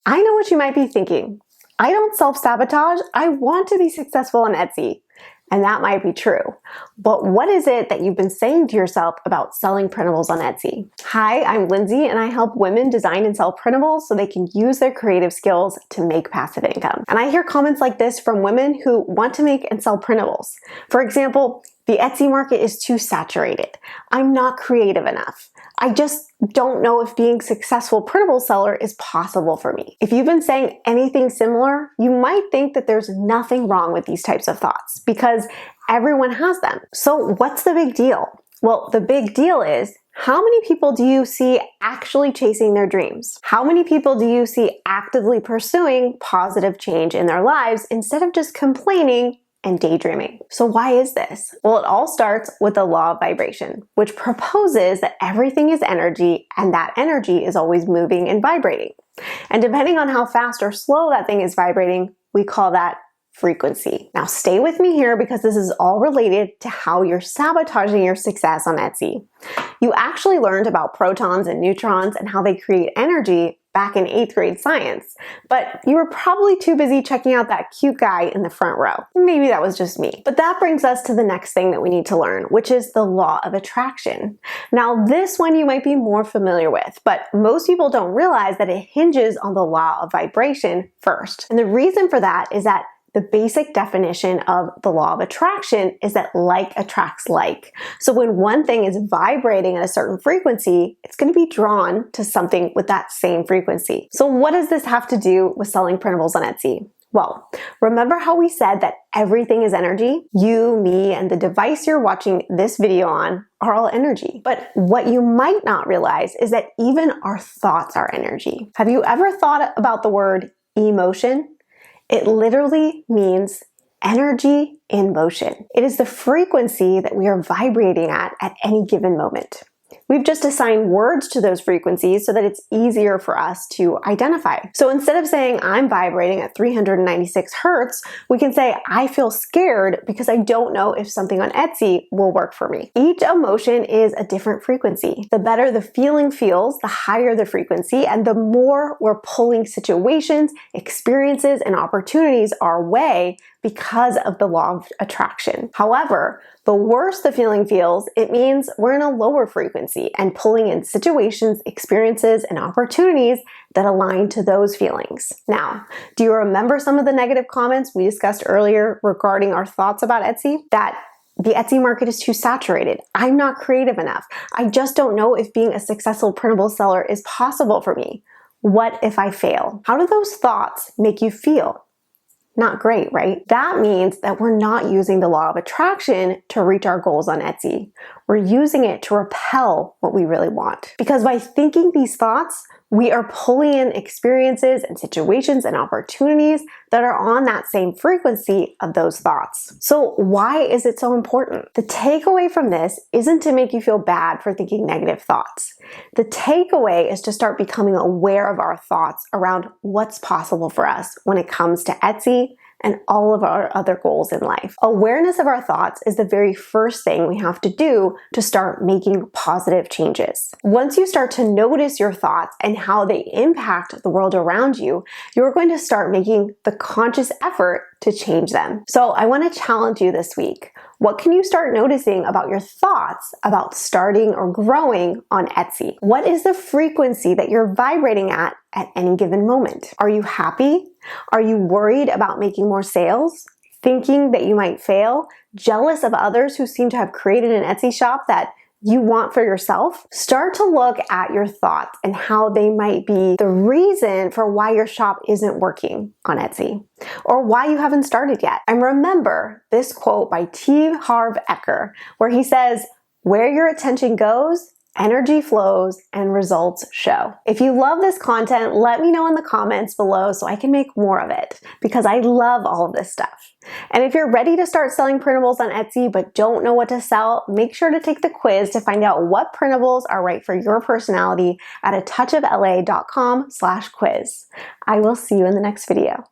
I know what you might be thinking. I don't self-sabotage. I want to be successful on Etsy. And that might be true. But what is it that you've been saying to yourself about selling printables on Etsy? Hi, I'm Lindsay, and I help women design and sell printables so they can use their creative skills to make passive income. And I hear comments like this from women who want to make and sell printables. For example, the Etsy market is too saturated. I'm not creative enough. I just don't know if being a successful printable seller is possible for me. If you've been saying anything similar, you might think that there's nothing wrong with these types of thoughts because everyone has them. So what's the big deal? Well, the big deal is, how many people do you see actually chasing their dreams? How many people do you see actively pursuing positive change in their lives instead of just complaining and daydreaming? So why is this? Well, it all starts with the law of vibration, which proposes that everything is energy and that energy is always moving and vibrating. And depending on how fast or slow that thing is vibrating, we call that frequency. Now stay with me here because this is all related to how you're sabotaging your success on Etsy. You actually learned about protons and neutrons and how they create energy back in 8th grade science, but you were probably too busy checking out that cute guy in the front row. Maybe that was just me. But that brings us to the next thing that we need to learn, which is the law of attraction. Now, this one you might be more familiar with, but most people don't realize that it hinges on the law of vibration first. And the reason for that is that the basic definition of the law of attraction is that like attracts like. So when one thing is vibrating at a certain frequency, it's going to be drawn to something with that same frequency. So what does this have to do with selling printables on Etsy? Well, remember how we said that everything is energy? You, me, and the device you're watching this video on are all energy. But what you might not realize is that even our thoughts are energy. Have you ever thought about the word emotion? It literally means energy in motion. It is the frequency that we are vibrating at any given moment. We've just assigned words to those frequencies so that it's easier for us to identify. So instead of saying I'm vibrating at 396 hertz, we can say I feel scared because I don't know if something on Etsy will work for me. Each emotion is a different frequency. The better the feeling feels, the higher the frequency, and the more we're pulling situations, experiences, and opportunities our way because of the law of attraction. However, the worse the feeling feels, it means we're in a lower frequency and pulling in situations, experiences, and opportunities that align to those feelings. Now, do you remember some of the negative comments we discussed earlier regarding our thoughts about Etsy? That the Etsy market is too saturated. I'm not creative enough. I just don't know if being a successful printable seller is possible for me. What if I fail? How do those thoughts make you feel? Not great, right? That means that we're not using the law of attraction to reach our goals on Etsy. We're using it to repel what we really want. Because by thinking these thoughts, we are pulling in experiences and situations and opportunities that are on that same frequency of those thoughts. So why is it so important? The takeaway from this isn't to make you feel bad for thinking negative thoughts. The takeaway is to start becoming aware of our thoughts around what's possible for us when it comes to Etsy and all of our other goals in life. Awareness of our thoughts is the very first thing we have to do to start making positive changes. Once you start to notice your thoughts and how they impact the world around you, you're going to start making the conscious effort to change them. So I want to challenge you this week. What can you start noticing about your thoughts about starting or growing on Etsy? What is the frequency that you're vibrating at any given moment? Are you happy? Are you worried about making more sales? Thinking that you might fail? Jealous of others who seem to have created an Etsy shop that you want for yourself? Start to look at your thoughts and how they might be the reason for why your shop isn't working on Etsy or why you haven't started yet. And remember this quote by T. Harv Eker, where he says, "Where your attention goes, energy flows and results show." If you love this content, let me know in the comments below so I can make more of it because I love all of this stuff. And if you're ready to start selling printables on Etsy but don't know what to sell, make sure to take the quiz to find out what printables are right for your personality at atouchofla.com/quiz. I will see you in the next video.